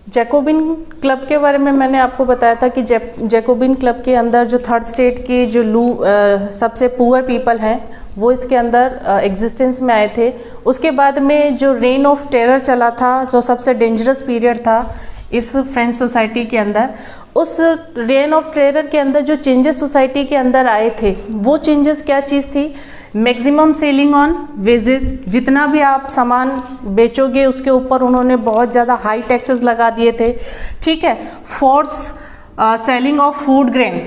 Jacobin club के बारे में मैंने आपको बताया था कि जैकोबिन क्लब के अंदर जो थर्ड स्टेट के जो सबसे पुअर पीपल हैं वो इसके अंदर एग्जिस्टेंस में आए थे। उसके बाद में जो रेन ऑफ टेरर चला था, जो सबसे डेंजरस पीरियड था इस फ्रेंच सोसाइटी के अंदर, उस रेन ऑफ टेरर के अंदर जो चेंजेस सोसाइटी के अंदर आए थे वो चेंजेस क्या चीज़ थी? मैक्सिमम सेलिंग ऑन वेजेस, जितना भी आप सामान बेचोगे उसके ऊपर उन्होंने बहुत ज़्यादा हाई टैक्सेस लगा दिए थे, ठीक है। Force selling of food grain,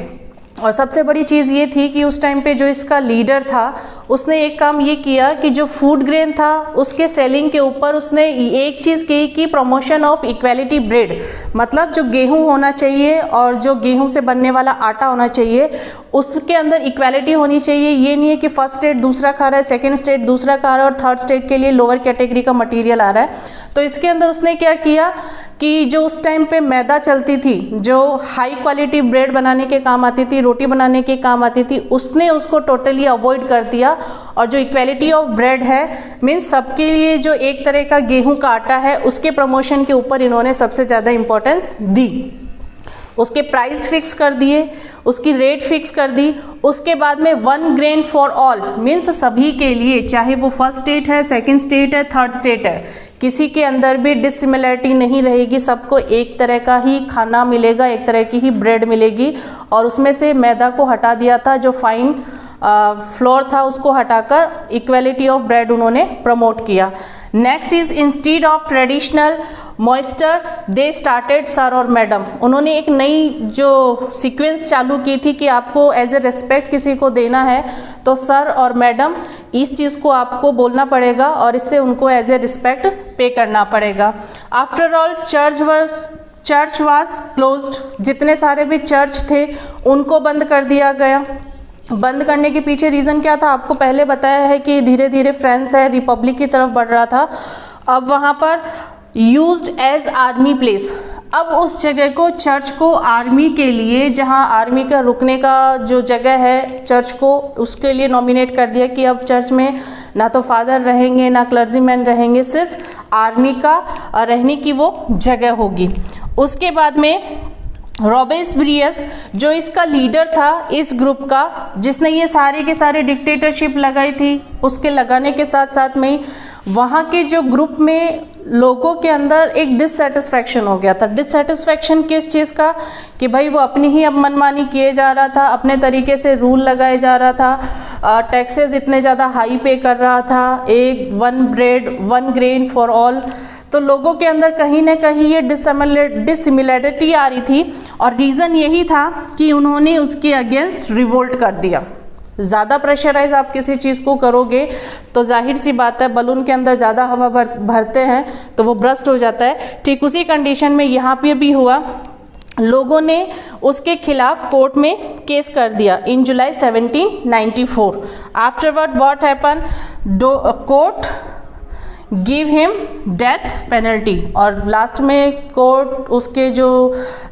और सबसे बड़ी चीज़ ये थी कि उस टाइम पे जो इसका लीडर था उसने एक काम ये किया कि जो फूड ग्रेन था उसके सेलिंग के ऊपर उसने एक चीज़ की कि प्रमोशन ऑफ इक्वालिटी ब्रेड, मतलब जो गेहूं होना चाहिए और जो गेहूं से बनने वाला आटा होना चाहिए उसके अंदर इक्वालिटी होनी चाहिए। ये नहीं है कि फर्स्ट स्टेट दूसरा खा रहा है, सेकंड स्टेट दूसरा खा रहा है और थर्ड स्टेट के लिए लोअर कैटेगरी का मटेरियल आ रहा है। तो इसके अंदर उसने क्या किया कि जो उस टाइम पे मैदा चलती थी, जो हाई क्वालिटी ब्रेड बनाने के काम आती थी, रोटी बनाने के काम आती थी, उसने उसको टोटली अवॉइड कर दिया। और जो इक्वालिटी ऑफ ब्रेड है मीन्स सबके लिए जो एक तरह का गेहूं का आटा है उसके प्रमोशन के ऊपर इन्होंने सबसे ज़्यादा इम्पोर्टेंस दी। उसके प्राइस फिक्स कर दिए, उसकी रेट फिक्स कर दी। उसके बाद में one grain for all means सभी के लिए, चाहे वो फर्स्ट स्टेट है, सेकंड स्टेट है, थर्ड स्टेट है, किसी के अंदर भी डिसिमिलरिटी नहीं रहेगी, सबको एक तरह का ही खाना मिलेगा, एक तरह की ही ब्रेड मिलेगी। और उसमें से मैदा को हटा दिया था, जो फाइन फ्लोर था उसको हटाकर इक्वालिटी ऑफ ब्रेड उन्होंने प्रमोट किया। Next is instead of traditional moisture they started sir और मैडम, उन्होंने एक नई जो सीक्वेंस चालू की थी कि आपको एज ए रिस्पेक्ट किसी को देना है तो सर और मैडम इस चीज़ को आपको बोलना पड़ेगा और इससे उनको एज ए रिस्पेक्ट पे करना पड़ेगा। After all church was closed, जितने सारे भी चर्च थे उनको बंद कर दिया गया। बंद करने के पीछे रीज़न क्या था आपको पहले बताया है कि धीरे धीरे फ्रांस है रिपब्लिक की तरफ बढ़ रहा था। अब वहाँ पर यूज्ड एज आर्मी प्लेस, अब उस जगह को चर्च को आर्मी के लिए, जहाँ आर्मी का रुकने का जो जगह है चर्च को, उसके लिए नॉमिनेट कर दिया कि अब चर्च में ना तो फादर रहेंगे ना क्लर्जीमैन रहेंगे, सिर्फ आर्मी का रहने की वो जगह होगी। उसके बाद में रॉबेस्पियर्स जो इसका लीडर था इस ग्रुप का, जिसने ये सारे के सारे डिक्टेटरशिप लगाई थी, उसके लगाने के साथ साथ में वहाँ के जो ग्रुप में लोगों के अंदर एक डिससेटिस्फैक्शन हो गया था। डिससेटिस्फैक्शन किस चीज़ का? कि भाई वो अपनी ही अब मनमानी किए जा रहा था, अपने तरीके से रूल लगाए जा रहा था, टैक्सेस इतने ज़्यादा हाई पे कर रहा था, एक one bread one grain for all. तो लोगों के अंदर कहीं ना कहीं ये डिसिमिलरिटी आ रही थी और रीज़न यही था कि उन्होंने उसके अगेंस्ट रिवोल्ट कर दिया। ज़्यादा प्रेशराइज आप किसी चीज़ को करोगे तो जाहिर सी बात है बलून के अंदर ज़्यादा हवा भरते हैं तो वो ब्रस्ट हो जाता है। ठीक उसी कंडीशन में यहाँ पे भी हुआ, लोगों ने उसके खिलाफ कोर्ट में केस कर दिया इन जुलाई 1794। Afterward what happen, court give him death penalty, और लास्ट में कोर्ट उसके जो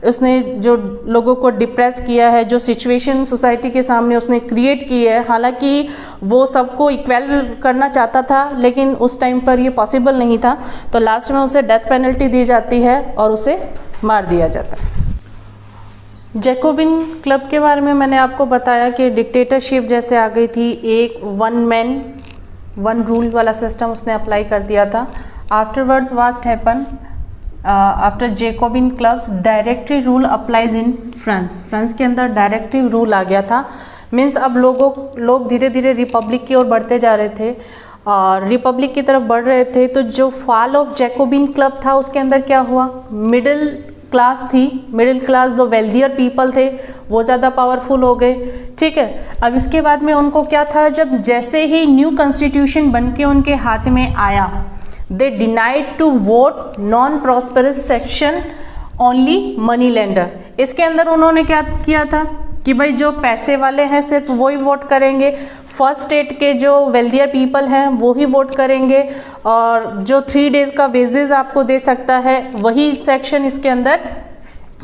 उसने जो लोगों को डिप्रेस किया है, जो सिचुएशन सोसाइटी के सामने उसने क्रिएट की है, हालांकि वो सबको इक्वल करना चाहता था लेकिन उस टाइम पर ये पॉसिबल नहीं था, तो लास्ट में उसे डेथ पेनल्टी दी जाती है और उसे मार दिया जाता है। जैकोबिन क्लब के बारे में मैंने आपको बताया कि डिक्टेटरशिप जैसे आ गई थी, एक वन मैन वन रूल वाला सिस्टम उसने अप्लाई कर दिया था। Afterwards what happen after Jacobian clubs, directory rule applies in France, France के अंदर डायरेक्टिव रूल आ गया था। मीन्स अब लोग धीरे धीरे रिपब्लिक की ओर बढ़ते जा रहे थे और रिपब्लिक की तरफ बढ़ रहे थे। तो जो फॉल ऑफ जैकोबिन क्लब था उसके अंदर क्या हुआ, मिडिल क्लास थी, मिडिल क्लास जो वेल्दियर पीपल थे वो ज़्यादा पावरफुल हो गए, ठीक है। अब इसके बाद में उनको क्या था, जब जैसे ही न्यू कॉन्स्टिट्यूशन बन के उनके हाथ में आया, they denied to vote non prosperous section only money lender. इसके अंदर उन्होंने क्या किया था कि भाई जो पैसे वाले हैं सिर्फ वही वोट करेंगे, फर्स्ट स्टेट के जो वेल्दियर पीपल हैं वो ही वोट करेंगे, और जो 3 डेज़ का वेजेस आपको दे सकता है वही सेक्शन इसके अंदर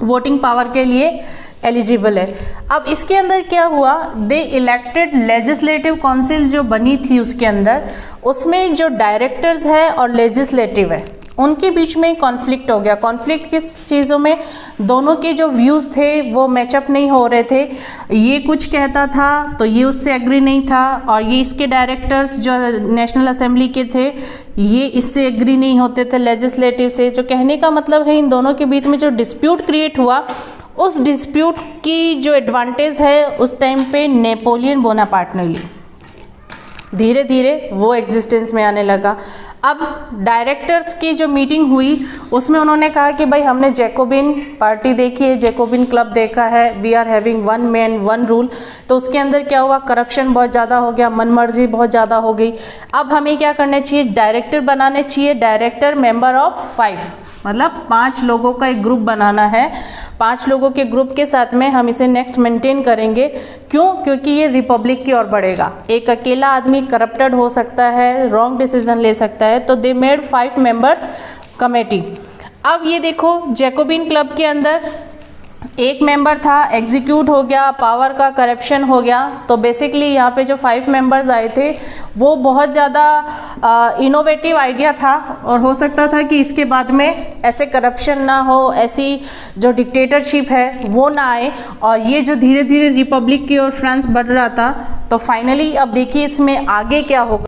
वोटिंग पावर के लिए एलिजिबल है। अब इसके अंदर क्या हुआ, दे इलेक्टेड लेजिस्लेटिव काउंसिल जो बनी थी उसके अंदर, उसमें जो डायरेक्टर्स है और लेजिस्लेटिव है उनके बीच में कॉन्फ्लिक्ट हो गया। कॉन्फ्लिक्ट किस चीज़ों में, दोनों के जो व्यूज़ थे वो मैचअप नहीं हो रहे थे। ये कुछ कहता था तो ये उससे एग्री नहीं था, और ये इसके डायरेक्टर्स जो नेशनल असेंबली के थे ये इससे एग्री नहीं होते थे लेजिस्लेटिव से। जो कहने का मतलब है इन दोनों के बीच में जो डिस्प्यूट क्रिएट हुआ, उस डिस्प्यूट की जो एडवांटेज है उस टाइम पे नेपोलियन बोनापार्ट ने ली। धीरे धीरे वो एग्जिस्टेंस में आने लगा। अब डायरेक्टर्स की जो मीटिंग हुई उसमें उन्होंने कहा कि भाई हमने जैकोबिन पार्टी देखी है, जैकोबिन क्लब देखा है, we are having one man one rule. तो उसके अंदर क्या हुआ, करप्शन बहुत ज़्यादा हो गया, मनमर्जी बहुत ज़्यादा हो गई। अब हमें क्या करना चाहिए, डायरेक्टर बनाने चाहिए, डायरेक्टर मेंबर ऑफ 5, मतलब 5 लोगों का एक ग्रुप बनाना है। 5 लोगों के ग्रुप के साथ में हम इसे नेक्स्ट मेंटेन करेंगे। क्यों? क्योंकि ये रिपब्लिक की ओर बढ़ेगा। एक अकेला आदमी करप्टेड हो सकता है, रॉन्ग डिसीजन ले सकता है, तो दे मेड 5 मेंबर्स कमेटी। अब ये देखो जैकोबिन क्लब के अंदर एक मेंबर था, एग्जीक्यूट हो गया, पावर का करप्शन हो गया। तो बेसिकली यहाँ पे जो 5 मेंबर्स आए थे वो बहुत ज़्यादा इनोवेटिव आइडिया था, और हो सकता था कि इसके बाद में ऐसे करप्शन ना हो, ऐसी जो डिक्टेटरशिप है वो ना आए, और ये जो धीरे धीरे रिपब्लिक की ओर फ्रांस बढ़ रहा था। तो फाइनली अब देखिए इसमें आगे क्या होगा।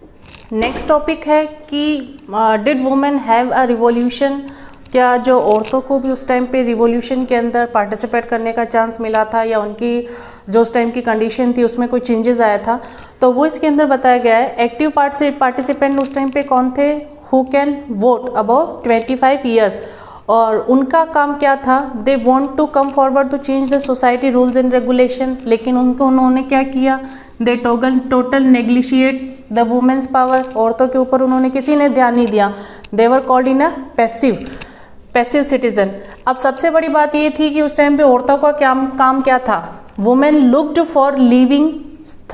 नेक्स्ट टॉपिक है कि did women have a revolution, क्या जो औरतों को भी उस टाइम पे रिवॉल्यूशन के अंदर पार्टिसिपेट करने का चांस मिला था, या उनकी जो उस टाइम की कंडीशन थी उसमें कोई चेंजेस आया था। तो वो इसके अंदर बताया गया है। एक्टिव पार्टिसिपेंट उस टाइम पे कौन थे, who can vote about 25 years, और उनका काम क्या था, they want to come forward to change the society rules and regulation. लेकिन उन्होंने क्या किया, they total neglect the women's power, औरतों के ऊपर उन्होंने किसी ने ध्यान नहीं दिया। They were called in a passive citizen. अब सबसे बड़ी बात ये थी कि उस टाइम पे औरतों का काम क्या था, women looked for living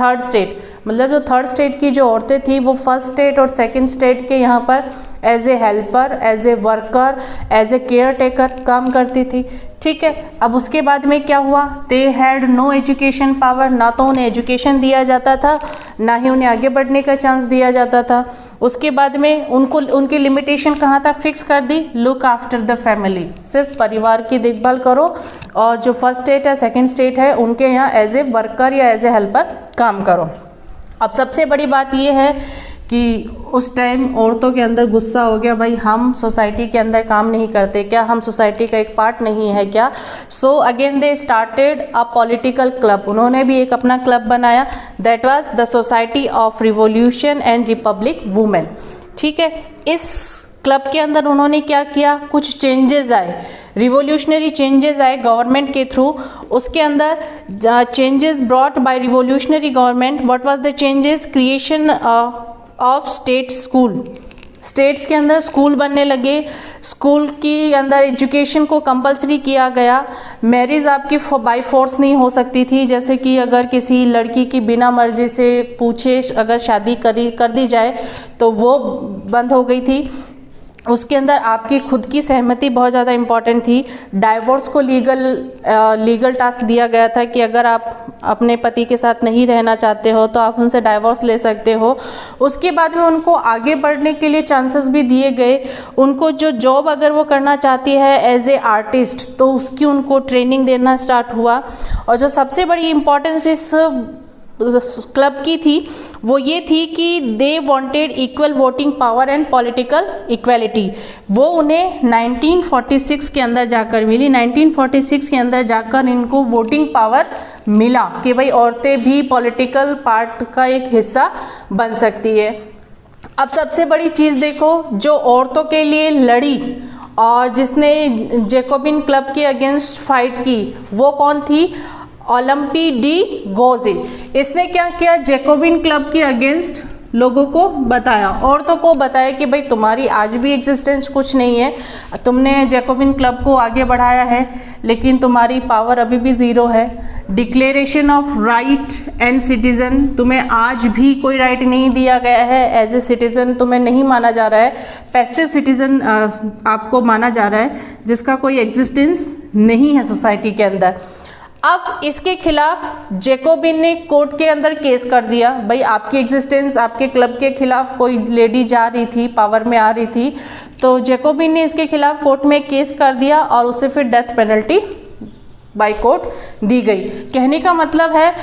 third state, मतलब जो थर्ड स्टेट की जो औरतें थी वो फर्स्ट स्टेट और सेकंड स्टेट के यहाँ पर as a helper, as a worker, as a care taker काम करती थी। ठीक है, अब उसके बाद में क्या हुआ, they had no education power, ना तो उन्हें एजुकेशन दिया जाता था, ना ही उन्हें आगे बढ़ने का चांस दिया जाता था। उसके बाद में उनकी लिमिटेशन कहाँ था, फिक्स कर दी, लुक आफ्टर द फैमिली, सिर्फ परिवार की देखभाल करो, और जो फर्स्ट स्टेट है सेकंड स्टेट है उनके यहाँ एज ए वर्कर या एज ए हेल्पर काम करो। अब सबसे बड़ी बात ये है कि उस टाइम औरतों के अंदर गुस्सा हो गया, भाई हम सोसाइटी के अंदर काम नहीं करते क्या, हम सोसाइटी का एक पार्ट नहीं है क्या। So again they started a political club, उन्होंने भी एक अपना क्लब बनाया, that was the society of revolution and Republic women. ठीक है, इस क्लब के अंदर उन्होंने क्या किया, कुछ चेंजेस आए, रिवोल्यूशनरी चेंजेस आए गवर्नमेंट के थ्रू। उसके अंदर changes brought by revolutionary government, what was the changes, creation of state school, states के अंदर स्कूल बनने लगे, स्कूल के अंदर एजुकेशन को कंपलसरी किया गया। मैरिज आपकी बाय फोर्स नहीं हो सकती थी, जैसे कि अगर किसी लड़की की बिना मर्जी से पूछे अगर शादी कर दी जाए तो वो बंद हो गई थी। उसके अंदर आपकी खुद की सहमति बहुत ज़्यादा इम्पॉर्टेंट थी। डाइवोर्स को लीगल टास्क दिया गया था कि अगर आप अपने पति के साथ नहीं रहना चाहते हो तो आप उनसे डाइवोर्स ले सकते हो। उसके बाद में उनको आगे बढ़ने के लिए चांसेस भी दिए गए। उनको जो जॉब अगर वो करना चाहती है एज ए आर्टिस्ट तो उसकी उनको ट्रेनिंग देना स्टार्ट हुआ। और जो सबसे बड़ी इम्पोर्टेंस इस क्लब की थी वो ये थी कि they wanted equal voting power and political equality. वो उन्हें 1946 के अंदर जाकर मिली। 1946 के अंदर जाकर इनको वोटिंग पावर मिला कि भाई औरतें भी पॉलिटिकल पार्ट का एक हिस्सा बन सकती है। अब सबसे बड़ी चीज़ देखो, जो औरतों के लिए लड़ी और जिसने जैकोबिन क्लब के अगेंस्ट फाइट की वो कौन थी, ओलंपी डी गोजे। इसने क्या किया, जैकोबिन क्लब के अगेंस्ट लोगों को बताया, औरतों को बताया कि भाई तुम्हारी आज भी एग्जिस्टेंस कुछ नहीं है, तुमने जैकोबिन क्लब को आगे बढ़ाया है लेकिन तुम्हारी पावर अभी भी ज़ीरो है। Declaration of right and citizen, तुम्हें आज भी कोई राइट नहीं दिया गया है, एज ए सिटीज़न तुम्हें नहीं माना जा रहा है, पैसिव सिटीज़न आपको माना जा रहा है जिसका कोई एग्जिस्टेंस नहीं है सोसाइटी के अंदर। अब इसके खिलाफ जैकोबिन ने कोर्ट के अंदर केस कर दिया, भाई आपकी एग्जिस्टेंस, आपके क्लब के खिलाफ कोई लेडी जा रही थी, पावर में आ रही थी, तो जैकोबिन ने इसके खिलाफ कोर्ट में केस कर दिया और उससे फिर डेथ पेनल्टी बाय कोर्ट दी गई। कहने का मतलब है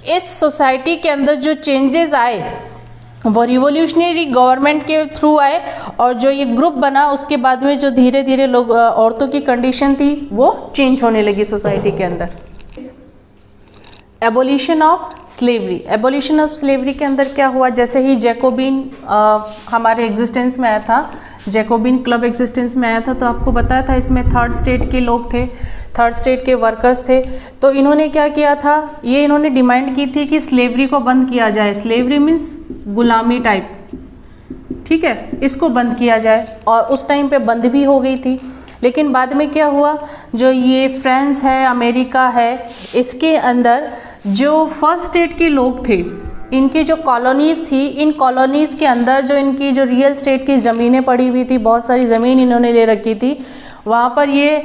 इस सोसाइटी के अंदर जो चेंजेस आए वो रिवोल्यूशनरी गवर्नमेंट के थ्रू आए, और जो ये ग्रुप बना उसके बाद में जो धीरे धीरे लोग औरतों की कंडीशन थी वो चेंज होने लगी सोसाइटी के अंदर। Abolition of slavery. Abolition of slavery के अंदर क्या हुआ, जैसे ही जैकोबिन हमारे एग्जिस्टेंस में आया था, जैकोबिन क्लब एग्जिस्टेंस में आया था, तो आपको बताया था इसमें थर्ड स्टेट के लोग थे, थर्ड स्टेट के वर्कर्स थे। तो इन्होंने क्या किया था, ये इन्होंने डिमांड की थी कि स्लेवरी को बंद किया जाए। स्लेवरी मीन्स गुलामी टाइप, ठीक है, इसको बंद किया जाए, और उस टाइम पे बंद भी हो गई थी। लेकिन बाद में क्या हुआ, जो ये फ्रांस है, अमेरिका है, इसके अंदर जो फर्स्ट स्टेट के लोग थे, इनकी जो कॉलोनीज़ थी, इन कॉलोनीज़ के अंदर जो इनकी जो रियल स्टेट की ज़मीनें पड़ी हुई थी, बहुत सारी ज़मीन इन्होंने ले रखी थी, वहाँ पर ये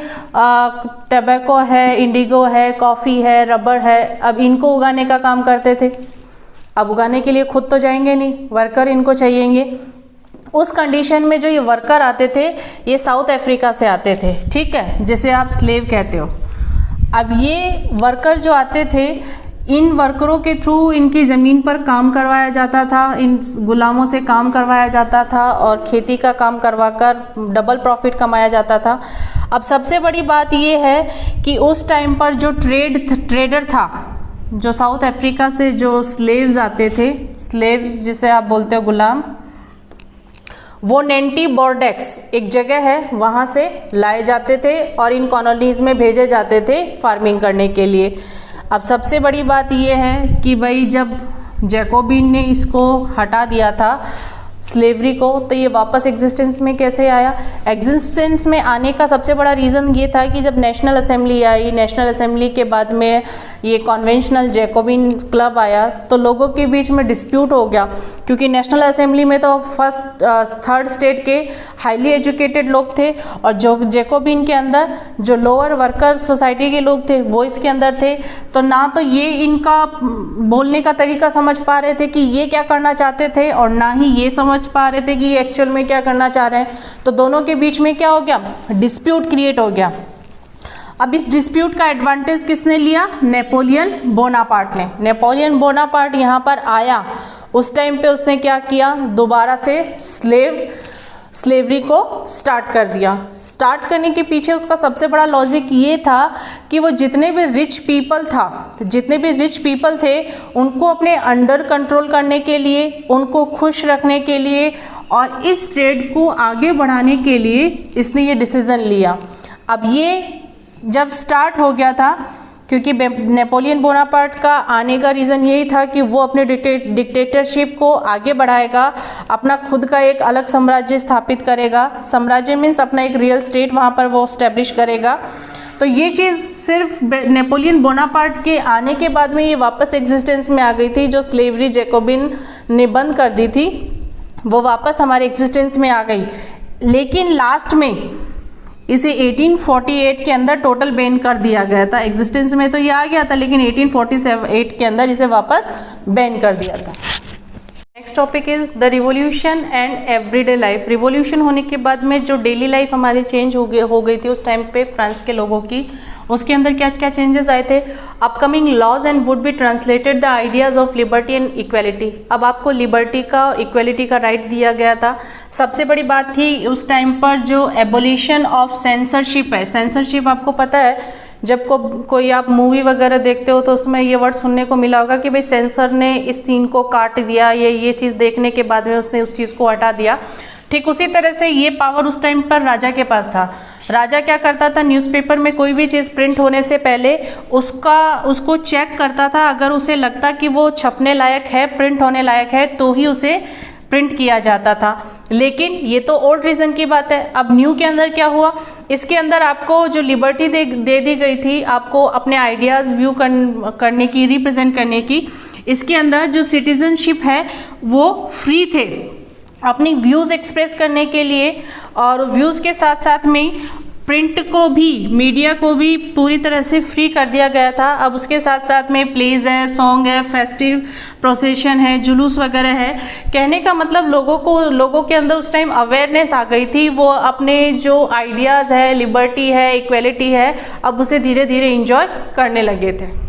टबैको है, इंडिगो है, कॉफ़ी है, रबर है, अब इनको उगाने का काम करते थे। अब उगाने के लिए खुद तो जाएंगे नहीं, वर्कर इनको चाहिएंगे। उस कंडीशन में जो ये वर्कर आते थे ये साउथ अफ्रीका से आते थे, ठीक है, जिसे आप स्लेव कहते हो। अब ये वर्कर जो आते थे, इन वर्करों के थ्रू इनकी ज़मीन पर काम करवाया जाता था, इन गुलामों से काम करवाया जाता था और खेती का काम करवाकर डबल प्रॉफिट कमाया जाता था। अब सबसे बड़ी बात ये है कि उस टाइम पर जो ट्रेडर था, जो साउथ अफ्रीका से जो स्लेव्स आते थे, स्लेव्स जिसे आप बोलते हो गुलाम, वो नेंटी बोर्डेक्स एक जगह है, वहाँ से लाए जाते थे और इन कॉलोनीज़ में भेजे जाते थे फार्मिंग करने के लिए। अब सबसे बड़ी बात ये है कि भाई जब जैकोबिन ने इसको हटा दिया था स्लेवरी को, तो ये वापस एग्जिस्टेंस में कैसे आया। एग्जिस्टेंस में आने का सबसे बड़ा रीज़न ये था कि जब नेशनल असेंबली आई, नेशनल असेंबली के बाद में ये कन्वेंशनल जैकोबिन क्लब आया, तो लोगों के बीच में डिस्प्यूट हो गया, क्योंकि नेशनल असेंबली में तो फर्स्ट थर्ड स्टेट के हाईली एजुकेटेड लोग थे, और जो जैकोबिन के अंदर जो लोअर वर्कर सोसाइटी के लोग थे वो इसके अंदर थे। तो ना तो ये इनका बोलने का तरीका समझ पा रहे थे कि ये क्या करना चाहते थे, और ना ही ये समझ पा रहे थे कि ये एक्चुअल में क्या करना चाह रहे हैं। तो दोनों के बीच में क्या हो गया, डिस्प्यूट क्रिएट हो गया। अब इस डिस्प्यूट का एडवांटेज किसने लिया, नेपोलियन बोनापार्ट ने। नेपोलियन बोनापार्ट यहाँ पर आया, उस टाइम पे उसने क्या किया, दोबारा से स्लेवरी को स्टार्ट कर दिया। स्टार्ट करने के पीछे उसका सबसे बड़ा लॉजिक ये था कि वो जितने भी रिच पीपल थे उनको अपने अंडर कंट्रोल करने के लिए, उनको खुश रखने के लिए और इस ट्रेड को आगे बढ़ाने के लिए इसने ये डिसीज़न लिया। अब ये जब स्टार्ट हो गया था, क्योंकि नेपोलियन बोनापार्ट का आने का रीज़न यही था कि वो अपने डिक्टेटरशिप को आगे बढ़ाएगा, अपना खुद का एक अलग साम्राज्य स्थापित करेगा। साम्राज्य मीन्स अपना एक रियल स्टेट वहाँ पर वो स्टैब्लिश करेगा। तो ये चीज़ सिर्फ नेपोलियन बोनापार्ट के आने के बाद में ये वापस एग्जिस्टेंस में आ गई थी। जो स्लेवरी जैकोबिन ने बंद कर दी थी वो वापस हमारे एग्जिस्टेंस में आ गई, लेकिन लास्ट में इसे 1848 के अंदर टोटल बैन कर दिया गया था। एग्जिस्टेंस में तो ये आ गया था, लेकिन 1848 के अंदर इसे वापस बैन कर दिया था। Next topic is the revolution and everyday life. Revolution होने के बाद में जो डेली लाइफ हमारी चेंज हो गई थी उस टाइम पे फ्रांस के लोगों की, उसके अंदर क्या क्या चेंजेस आए थे। Upcoming laws and would be translated the ideas of liberty and equality. अब आपको लिबर्टी का, इक्वेलिटी का राइट दिया गया था। सबसे बड़ी बात थी उस टाइम पर जो एबोलिशन ऑफ सेंसरशिप है। सेंसरशिप आपको पता है, जब कोई आप मूवी वगैरह देखते हो तो उसमें ये वर्ड सुनने को मिला होगा कि भाई सेंसर ने इस सीन को काट दिया, ये चीज़ देखने के बाद में उसने उस चीज़ को हटा दिया। ठीक उसी तरह से ये पावर उस टाइम पर राजा के पास था। राजा क्या करता था, न्यूज़पेपर में कोई भी चीज़ प्रिंट होने से पहले उसको चेक करता था। अगर उसे लगता कि वो छपने लायक है, प्रिंट होने लायक है, तो ही उसे प्रिंट किया जाता था। लेकिन ये तो ओल्ड रीजन की बात है। अब न्यू के अंदर क्या हुआ, इसके अंदर आपको जो लिबर्टी दे दी गई थी आपको अपने आइडियाज़ व्यू करने की, रिप्रेजेंट करने की। इसके अंदर जो सिटीजनशिप है वो फ्री थे अपनी व्यूज़ एक्सप्रेस करने के लिए, और व्यूज़ के साथ साथ में प्रिंट को भी, मीडिया को भी पूरी तरह से फ्री कर दिया गया था। अब उसके साथ साथ में प्लेज है, सॉन्ग है, फेस्टिव प्रोसेशन है, जुलूस वगैरह है। कहने का मतलब लोगों के अंदर उस टाइम अवेयरनेस आ गई थी, वो अपने जो आइडियाज़ है, लिबर्टी है, इक्वलिटी है, अब उसे धीरे धीरे इंजॉय करने लगे थे।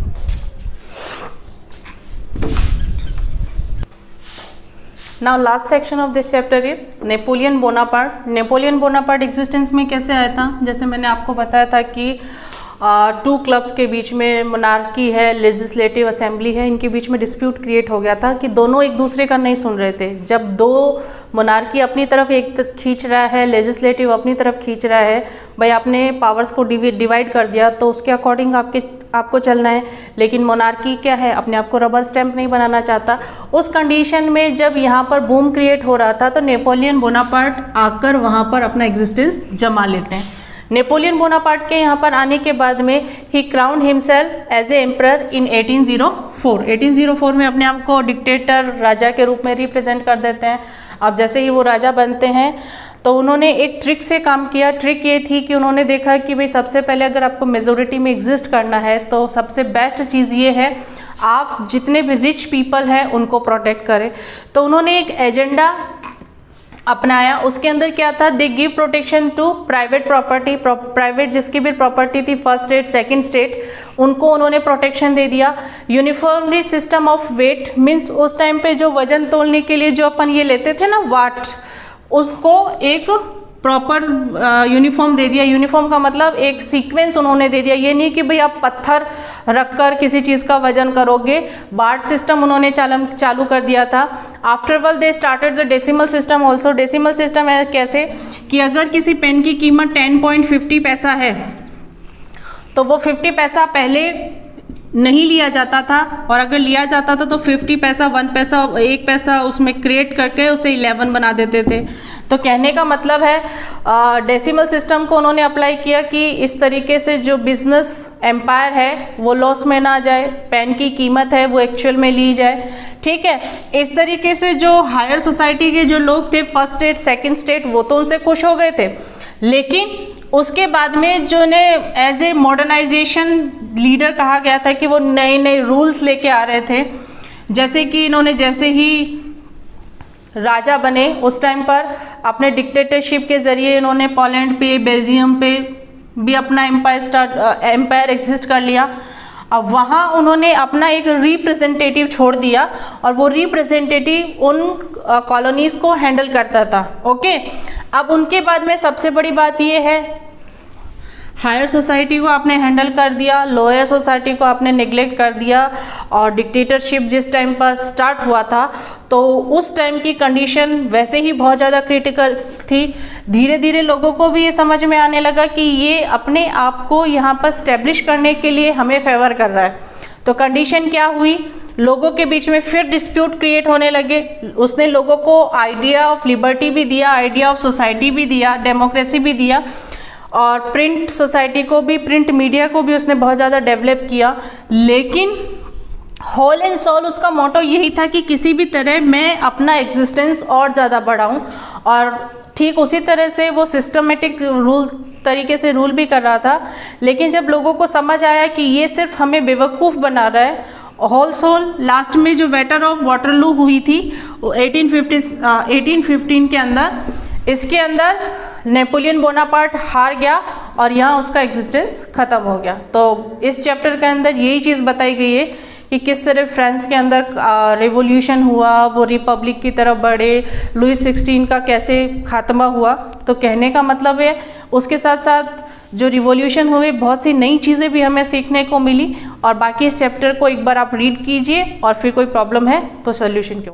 Now last section of this chapter is Napoleon Bonaparte. Napoleon Bonaparte existence में कैसे आया था? जैसे मैंने आपको बताया था कि 2 क्लब्स के बीच में मोनार्की है, लेजिस्लेटिव असेंबली है, इनके बीच में डिस्प्यूट क्रिएट हो गया था कि दोनों एक दूसरे का नहीं सुन रहे थे। जब 2 मोनार्की अपनी तरफ एक खींच रहा है, लेजिस्लेटिव अपनी तरफ खींच रहा है, भाई आपने पावर्स को डिवाइड कर दिया तो उसके अकॉर्डिंग आपको चलना है। लेकिन मोनार्की क्या है, अपने आप को रबर स्टैंप नहीं बनाना चाहता। उस कंडीशन में जब यहाँ पर बूम क्रिएट हो रहा था तो नेपोलियन बोनापार्ट आकर वहाँ पर अपना एग्जिस्टेंस जमा लेते हैं। नेपोलियन बोनापार्ट के यहाँ पर आने के बाद में ही crown himself as a emperor in 1804। 1804 में अपने आप को डिक्टेटर, राजा के रूप में रिप्रेजेंट कर देते हैं। अब जैसे ही वो राजा बनते हैं तो उन्होंने एक ट्रिक से काम किया। ट्रिक ये थी कि उन्होंने देखा कि भाई सबसे पहले अगर आपको मेजोरिटी में एग्जिस्ट करना है तो सबसे बेस्ट चीज़ ये है आप जितने भी रिच पीपल हैं उनको प्रोटेक्ट करें। तो उन्होंने एक एजेंडा अपनाया। उसके अंदर क्या था, they give protection to private property. Private जिसकी भी प्रॉपर्टी थी, फर्स्ट स्टेट, सेकंड स्टेट, उनको उन्होंने प्रोटेक्शन दे दिया। Uniformly system of weight, means उस टाइम पे जो वजन तोलने के लिए जो अपन ये लेते थे ना वाट, उसको एक प्रॉपर यूनिफॉर्म दे दिया। यूनिफॉर्म का मतलब एक सीक्वेंस उन्होंने दे दिया। ये नहीं कि भाई आप पत्थर रखकर किसी चीज़ का वजन करोगे। बार्ट सिस्टम उन्होंने चालू कर दिया था। Afterward they started the decimal system also. Decimal system है कैसे कि अगर किसी पेन की कीमत 10.50 पैसा है तो वो 50 पैसा पहले नहीं लिया जाता था, और अगर लिया जाता था तो 50 पैसा, 1 पैसा, 1 पैसा उसमें क्रिएट करके उसे 11 बना देते थे। तो कहने का मतलब है डेसिमल सिस्टम को उन्होंने अप्लाई किया कि इस तरीके से जो बिजनेस एम्पायर है वो लॉस में ना जाए, पेन की कीमत है वो एक्चुअल में ली जाए। ठीक है, इस तरीके से जो हायर सोसाइटी के जो लोग थे, फर्स्ट स्टेट, सेकंड स्टेट, वो तो उनसे खुश हो गए थे। लेकिन उसके बाद में जो ने एज ए मॉडर्नाइजेशन लीडर कहा गया था कि वो नए नए रूल्स लेके आ रहे थे। जैसे कि इन्होंने जैसे ही राजा बने उस टाइम पर अपने डिक्टेटरशिप के ज़रिए इन्होंने पोलैंड पे, बेल्जियम पे भी अपना एम्पायर एग्जिस्ट कर लिया। अब वहाँ उन्होंने अपना एक रिप्रेजेंटेटिव छोड़ दिया और वो रिप्रेजेंटेटिव उन कॉलोनीज़ को हैंडल करता था। ओके, अब उनके बाद में सबसे बड़ी बात ये है, हायर सोसाइटी को आपने हैंडल कर दिया, लोअर सोसाइटी को आपने नेग्लेक्ट कर दिया, और डिक्टेटरशिप जिस टाइम पर स्टार्ट हुआ था तो उस टाइम की कंडीशन वैसे ही बहुत ज़्यादा क्रिटिकल थी। धीरे धीरे लोगों को भी ये समझ में आने लगा कि ये अपने आप को यहाँ पर स्टैब्लिश करने के लिए हमें फेवर कर रहा है। तो कंडीशन क्या हुई, लोगों के बीच में फिर डिस्प्यूट क्रिएट होने लगे। उसने लोगों को आइडिया ऑफ लिबर्टी भी दिया, आइडिया ऑफ सोसाइटी भी दिया, डेमोक्रेसी भी दिया, और प्रिंट सोसाइटी को भी, प्रिंट मीडिया को भी उसने बहुत ज़्यादा डेवलप किया। लेकिन होल एंड सोल उसका मोटो यही था कि किसी भी तरह मैं अपना एग्जिस्टेंस और ज़्यादा बढ़ाऊं, और ठीक उसी तरह से वो सिस्टमेटिक तरीके से रूल भी कर रहा था। लेकिन जब लोगों को समझ आया कि ये सिर्फ हमें बेवकूफ़ बना रहा है, होल सोल लास्ट में जो बैटल ऑफ वाटरलू हुई थी 1815 के अंदर, इसके अंदर नेपोलियन बोनापार्ट हार गया और यहाँ उसका एग्जिस्टेंस ख़त्म हो गया। तो इस चैप्टर के अंदर यही चीज़ बताई गई है कि किस तरह फ्रांस के अंदर रिवॉल्यूशन हुआ, वो रिपब्लिक की तरफ बढ़े, लुई 16 का कैसे खात्मा हुआ। तो कहने का मतलब है उसके साथ साथ जो रिवॉल्यूशन हुए बहुत सी नई चीज़ें भी हमें सीखने को मिली। और बाकी इस चैप्टर को एक बार आप रीड कीजिए और फिर कोई प्रॉब्लम है तो सोल्यूशन